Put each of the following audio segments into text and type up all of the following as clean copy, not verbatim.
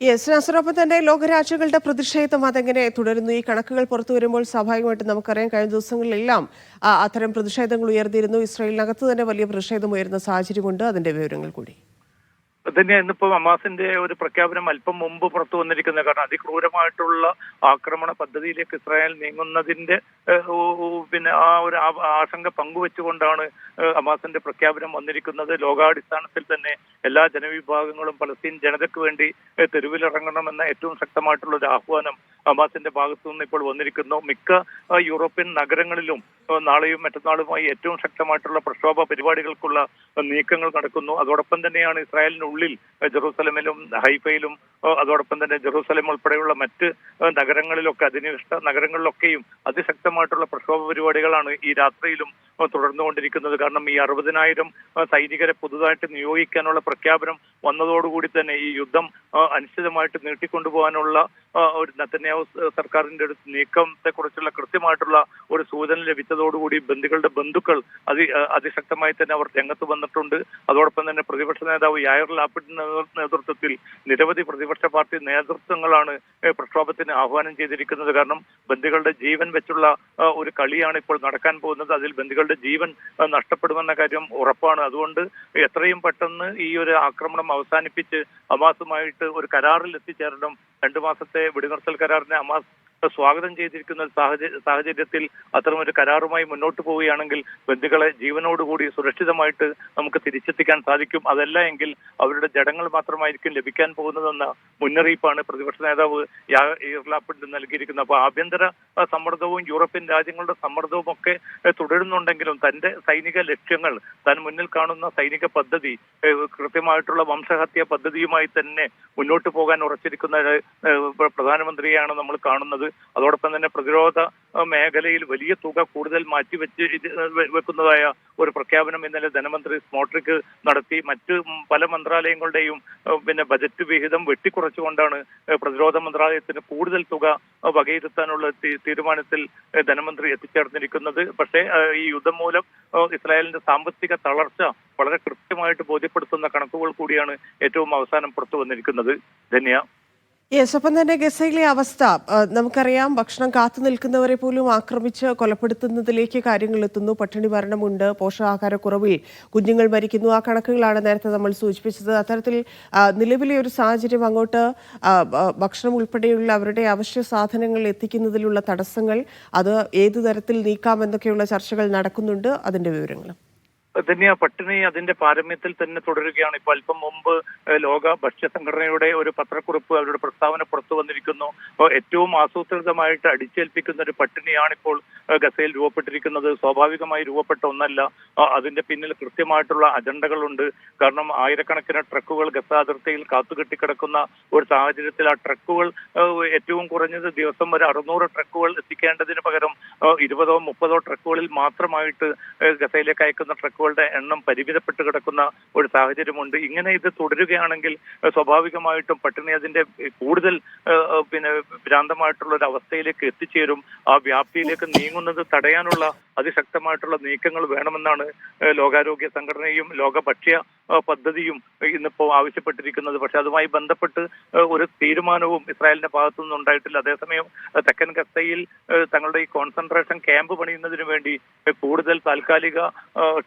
Yes നസറൊപ്പം തന്നെ ലോകരാജ്യങ്ങളുടെ പ്രതിഷേധം അതെങ്ങനെ തുടരുന്നു? ഈ കണക്കുകൾ പുറത്തു വരുമ്പോൾ സ്വാഭാവികമായിട്ടും നമുക്കറിയാം കഴിഞ്ഞ ദിവസങ്ങളിലെല്ലാം അത്തരം പ്രതിഷേധങ്ങൾ ഉയർന്നിരുന്നു. ഇസ്രായേലിനകത്ത് തന്നെ വലിയ പ്രതിഷേധം ഉയരുന്ന സാഹചര്യമുണ്ട്. അതിന്റെ വിവരങ്ങൾ കൂടി. തന്നെ ഇന്നിപ്പോ ഹമാസിന്റെ ഒരു പ്രഖ്യാപനം അല്പം മുമ്പ് പുറത്തു വന്നിരിക്കുന്നത്. കാരണം അതിക്രൂരമായിട്ടുള്ള ആക്രമണ പദ്ധതിയിലേക്ക് ഇസ്രായേൽ നീങ്ങുന്നതിന്റെ പിന്നെ ആ ഒരു ആശങ്ക പങ്കുവെച്ചുകൊണ്ടാണ് ഹമാസിന്റെ പ്രഖ്യാപനം വന്നിരിക്കുന്നത്. ലോകാടിസ്ഥാനത്തിൽ തന്നെ എല്ലാ ജനവിഭാഗങ്ങളും പലസ്തീൻ ജനതയ്ക്ക് വേണ്ടി തെരുവിലിറങ്ങണമെന്ന ഏറ്റവും ശക്തമായിട്ടുള്ള ഒരു ആഹ്വാനം ഹമാസിന്റെ ഭാഗത്തു നിന്ന് ഇപ്പോൾ വന്നിരിക്കുന്നു. മിക്ക യൂറോപ്യൻ നഗരങ്ങളിലും നാളെയും മറ്റന്നാളുമായി ഏറ്റവും ശക്തമായിട്ടുള്ള പ്രക്ഷോഭ പരിപാടികൾക്കുള്ള നീക്കങ്ങൾ നടക്കുന്നു. അതോടൊപ്പം തന്നെയാണ് ഇസ്രായേലിനുള്ളിൽ ജെറൂസലമിലും ഹൈഫയിലും അതോടൊപ്പം തന്നെ ജെറൂസലം ഉൾപ്പെടെയുള്ള മറ്റ് നഗരങ്ങളിലൊക്കെ അധിനിവേശ നഗരങ്ങളിലൊക്കെയും അതിശക്തമായിട്ടുള്ള പ്രക്ഷോഭ പരിപാടികളാണ് ഈ രാത്രിയിലും തുടർന്നുകൊണ്ടിരിക്കുന്നത്. കാരണം ഈ 60,000 സൈനികരെ പുതുതായിട്ട് നിയോഗിക്കാനുള്ള പ്രഖ്യാപനം വന്നതോടുകൂടി തന്നെ ഈ യുദ്ധം അനിശ്ചിതമായിട്ട് നീട്ടിക്കൊണ്ടുപോകാനുള്ള ഒരു നെതന്യാഹു സർക്കാരിന്റെ ഒരു നീക്കത്തെ കുറിച്ചുള്ള കൃത്യമായിട്ടുള്ള ഒരു സൂചന ലഭിച്ചതോടുകൂടി ബന്ദികളുടെ ബന്ധുക്കൾ അതിശക്തമായി തന്നെ അവർ രംഗത്ത് വന്നിട്ടുണ്ട്. അതോടൊപ്പം തന്നെ പ്രതിപക്ഷ നേതാവ് യായർ ലാപ്പിഡിന്റെ നേതൃത്വത്തിൽ നിരവധി പ്രതിപക്ഷ പാർട്ടി നേതൃത്വങ്ങളാണ് പ്രക്ഷോഭത്തിന് ആഹ്വാനം ചെയ്തിരിക്കുന്നത്. കാരണം ബന്ദികളുടെ ജീവൻ വെച്ചുള്ള ഒരു കളിയാണ് ഇപ്പോൾ നടക്കാൻ പോകുന്നത്. അതിൽ ബന്ദികളുടെ ജീവൻ നഷ്ടപ്പെടുമെന്ന കാര്യം ഉറപ്പാണ്. അതുകൊണ്ട് എത്രയും പെട്ടെന്ന് ഈ ഒരു ആക്രമണം അവസാനിപ്പിച്ച് ഹമാസുമായിട്ട് ഒരു കരാറിൽ എത്തിച്ചേരണം. 2 മാസത്തെ വെടിനിർത്തൽ കരാറിനെ ഹമാസ് സ്വാഗതം ചെയ്തിരിക്കുന്ന സാഹചര്യത്തിൽ അത്തരമൊരു കരാറുമായി മുന്നോട്ട് പോവുകയാണെങ്കിൽ ബന്ദികളെ ജീവനോടുകൂടി സുരക്ഷിതമായിട്ട് നമുക്ക് തിരിച്ചെത്തിക്കാൻ സാധിക്കും. അതല്ല എങ്കിൽ അവരുടെ ജഡങ്ങൾ മാത്രമായിരിക്കും ലഭിക്കാൻ പോകുന്നതെന്ന മുന്നറിയിപ്പാണ് പ്രതിപക്ഷ നേതാവ് യായർ ലാപ്പിഡ് നൽകിയിരിക്കുന്നത്. അപ്പോൾ ആഭ്യന്തര സമ്മർദ്ദവും യൂറോപ്യൻ രാജ്യങ്ങളുടെ സമ്മർദ്ദവും ഒക്കെ തുടരുന്നുണ്ടെങ്കിലും തന്റെ സൈനിക ലക്ഷ്യങ്ങൾ, താൻ മുന്നിൽ കാണുന്ന സൈനിക പദ്ധതി കൃത്യമായിട്ടുള്ള വംശഹത്യ പദ്ധതിയുമായി തന്നെ മുന്നോട്ട് പോകാൻ ഉറച്ചിരിക്കുന്ന പ്രധാനമന്ത്രിയാണ് നമ്മൾ കാണുന്നത്. അതോടൊപ്പം തന്നെ പ്രതിരോധ മേഖലയിൽ വലിയ തുക കൂടുതൽ വെക്കുന്നതായ ഒരു പ്രഖ്യാപനം ഇന്നലെ ധനമന്ത്രി സ്മോട്രിക് നടത്തി. മറ്റ് പല മന്ത്രാലയങ്ങളുടെയും പിന്നെ ബജറ്റ് വിഹിതം വെട്ടിക്കുറച്ചുകൊണ്ടാണ് പ്രതിരോധ മന്ത്രാലയത്തിന് കൂടുതൽ തുക വകയിരുത്താനുള്ള തീരുമാനത്തിൽ ധനമന്ത്രി എത്തിച്ചേർന്നിരിക്കുന്നത്. പക്ഷേ ഈ യുദ്ധം മൂലം ഇസ്രായേലിന്റെ സാമ്പത്തിക തളർച്ച വളരെ കൃത്യമായിട്ട് ബോധ്യപ്പെടുത്തുന്ന കണക്കുകൾ കൂടിയാണ് ഏറ്റവും അവസാനം പുറത്തു വന്നിരിക്കുന്നത്. ധന്യ. യെസ് ഒപ്പം തന്നെ ഗസയിലെ അവസ്ഥ നമുക്കറിയാം. ഭക്ഷണം കാത്തു നിൽക്കുന്നവരെ പോലും ആക്രമിച്ച് കൊലപ്പെടുത്തുന്നതിലേക്ക് കാര്യങ്ങൾ എത്തുന്നു. പട്ടിണി മരണമുണ്ട്, പോഷകാഹാരക്കുറവിൽ കുഞ്ഞുങ്ങൾ മരിക്കുന്നു. ആ കണക്കുകളാണ് നേരത്തെ നമ്മൾ സൂചിപ്പിച്ചത്. അത്തരത്തിൽ നിലവിലെ ഒരു സാഹചര്യം അങ്ങോട്ട് ഭക്ഷണം ഉൾപ്പെടെയുള്ള അവരുടെ അവശ്യ സാധനങ്ങൾ എത്തിക്കുന്നതിലുള്ള തടസ്സങ്ങൾ അത് ഏതു തരത്തിൽ നീക്കാമെന്നൊക്കെയുള്ള ചർച്ചകൾ നടക്കുന്നുണ്ട്. അതിന്റെ വിവരങ്ങളും ധന്യ, പട്ടിണി അതിന്റെ പാരമ്യത്തിൽ തന്നെ തുടരുകയാണ്. ഇപ്പൊ അല്പം മുമ്പ് ലോക ഭക്ഷ്യ സംഘടനയുടെ ഒരു പത്രക്കുറിപ്പ്, അവരുടെ പ്രസ്താവന പുറത്തു വന്നിരിക്കുന്നു. ഏറ്റവും ആസൂത്രിതമായിട്ട് അടിച്ചേൽപ്പിക്കുന്ന ഒരു പട്ടിണിയാണിപ്പോൾ ഗസയിൽ രൂപപ്പെട്ടിരിക്കുന്നത്. സ്വാഭാവികമായി രൂപപ്പെട്ട ഒന്നല്ല. അതിന്റെ പിന്നിൽ കൃത്യമായിട്ടുള്ള അജണ്ടകളുണ്ട്. കാരണം ആയിരക്കണക്കിന് ട്രക്കുകൾ ഗസ അതിർത്തിയിൽ കാത്തുകെട്ടിക്കിടക്കുന്ന ഒരു സാഹചര്യത്തിൽ ആ ട്രക്കുകൾ ഏറ്റവും കുറഞ്ഞത് ദിവസം ഒരു 600 ട്രക്കുകൾ എത്തിക്കേണ്ടതിന് പകരം 20ഓ 30ഓ ട്രക്കുകളിൽ മാത്രമായിട്ട് ഗസയിലേക്ക് അയക്കുന്ന ട്രക്കുകൾ എണ്ണം പരിമിതപ്പെട്ട് കിടക്കുന്ന ഒരു സാഹചര്യമുണ്ട്. ഇങ്ങനെ ഇത് തുടരുകയാണെങ്കിൽ സ്വാഭാവികമായിട്ടും പട്ടിണി അതിന്റെ കൂടുതൽ പിന്നെ ഭ്രാന്തമായിട്ടുള്ള ഒരു അവസ്ഥയിലേക്ക് എത്തിച്ചേരും. ആ വ്യാപ്തിയിലേക്ക് നീങ്ങുന്നത് തടയാനുള്ള അതിശക്തമായിട്ടുള്ള നീക്കങ്ങൾ വേണമെന്നാണ് ലോകാരോഗ്യ സംഘടനയും ലോക ഭക്ഷ്യ പദ്ധതിയും ഇന്നിപ്പോ ആവശ്യപ്പെട്ടിരിക്കുന്നത്. പക്ഷെ അതുമായി ബന്ധപ്പെട്ട് ഒരു തീരുമാനവും ഇസ്രായേലിന്റെ ഭാഗത്തു നിന്നും ഉണ്ടായിട്ടില്ല. അതേസമയം തെക്കൻ ഗസയിൽ തങ്ങളുടെ ഈ കോൺസെൻട്രേഷൻ ക്യാമ്പ് പണിയുന്നതിന് വേണ്ടി കൂടുതൽ താൽക്കാലിക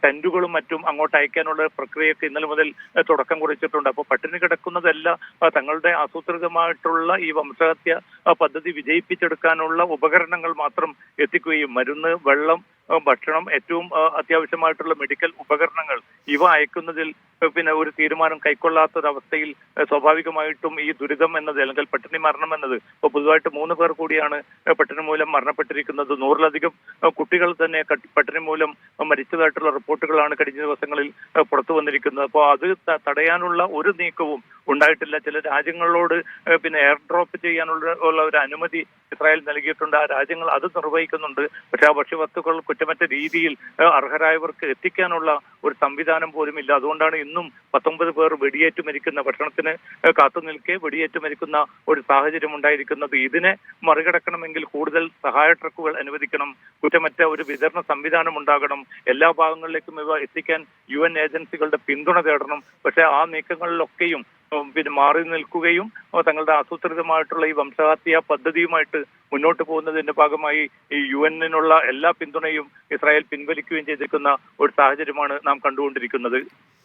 ടെന്റുകളും മറ്റും അങ്ങോട്ട് അയക്കാനുള്ള പ്രക്രിയക്ക് ഇന്നലെ മുതൽ തുടക്കം കുറിച്ചിട്ടുണ്ട്. അപ്പോൾ പട്ടിണി കിടക്കുന്നതല്ല, തങ്ങളുടെ ആസൂത്രിതമായിട്ടുള്ള ഈ വംശഹത്യ പദ്ധതി വിജയിപ്പിച്ചെടുക്കാനുള്ള ഉപകരണങ്ങൾ മാത്രം എത്തിക്കുകയും മരുന്ന്, വെള്ളം, ഭക്ഷണം, ഏറ്റവും അത്യാവശ്യമായിട്ടുള്ള മെഡിക്കൽ ഉപകരണങ്ങൾ ഇവ അയക്കുന്നതിൽ പിന്നെ ഒരു തീരുമാനം കൈക്കൊള്ളാത്തൊരവസ്ഥയിൽ സ്വാഭാവികമായിട്ടും ഈ ദുരിതം എന്നത് അല്ലെങ്കിൽ പട്ടിണി മരണം എന്നത് ഇപ്പോൾ പൊതുവായിട്ട് 3 പേർ കൂടിയാണ് പട്ടിണി മൂലം മരണപ്പെട്ടിരിക്കുന്നത്. 100-ലധികം കുട്ടികൾ തന്നെ പട്ടിണി മൂലം മരിച്ചതായിട്ടുള്ള റിപ്പോർട്ടുകളാണ് കഴിഞ്ഞ ദിവസങ്ങളിൽ പുറത്തു വന്നിരിക്കുന്നത്. അപ്പോൾ അത് തടയാനുള്ള ഒരു നീക്കവും ഉണ്ടായിട്ടില്ല. ചില രാജ്യങ്ങളോട് പിന്നെ എയർ ഡ്രോപ്പ് ചെയ്യാനുള്ള ഒരു അനുമതി ഇസ്രായേൽ നൽകിയിട്ടുണ്ട്. ആ രാജ്യങ്ങൾ അത് നിർവഹിക്കുന്നുണ്ട്. പക്ഷെ ആ ഭക്ഷ്യവസ്തുക്കൾ കുറ്റമറ്റ രീതിയിൽ അർഹരായവർക്ക് എത്തിക്കാനുള്ള ഒരു സംവിധാനം പോലും ഇല്ല. അതുകൊണ്ടാണ് ഇന്നും 19 പേർ വെടിയേറ്റ് മരിക്കുന്ന, ഭക്ഷണത്തിന് കാത്തു നിൽക്കെ വെടിയേറ്റ് മരിക്കുന്ന ഒരു സാഹചര്യം ഉണ്ടായിരിക്കുന്നത്. ഇതിനെ മറികടക്കണമെങ്കിൽ കൂടുതൽ സഹായ ട്രക്കുകൾ അനുവദിക്കണം, കുറ്റമറ്റ ഒരു വിതരണ സംവിധാനം ഉണ്ടാകണം, എല്ലാ ഭാഗങ്ങളിലേക്കും ഇവ എത്തിക്കാൻ UN ഏജൻസികളുടെ പിന്തുണ തേടണം. പക്ഷെ ആ നീക്കങ്ങളിലൊക്കെയും പിന്നെ മാറി നിൽക്കുകയും തങ്ങളുടെ ആസൂത്രിതമായിട്ടുള്ള ഈ വംശഹത്യ പദ്ധതിയുമായിട്ട് മുന്നോട്ട് പോകുന്നതിന്റെ ഭാഗമായി ഈ UN-നുള്ള എല്ലാ പിന്തുണയും ഇസ്രായേൽ പിൻവലിക്കുകയും ചെയ്തിരിക്കുന്ന ഒരു സാഹചര്യമാണ് നാം കണ്ടുകൊണ്ടിരിക്കുന്നത്.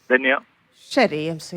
ധന്യ. ശരി MC.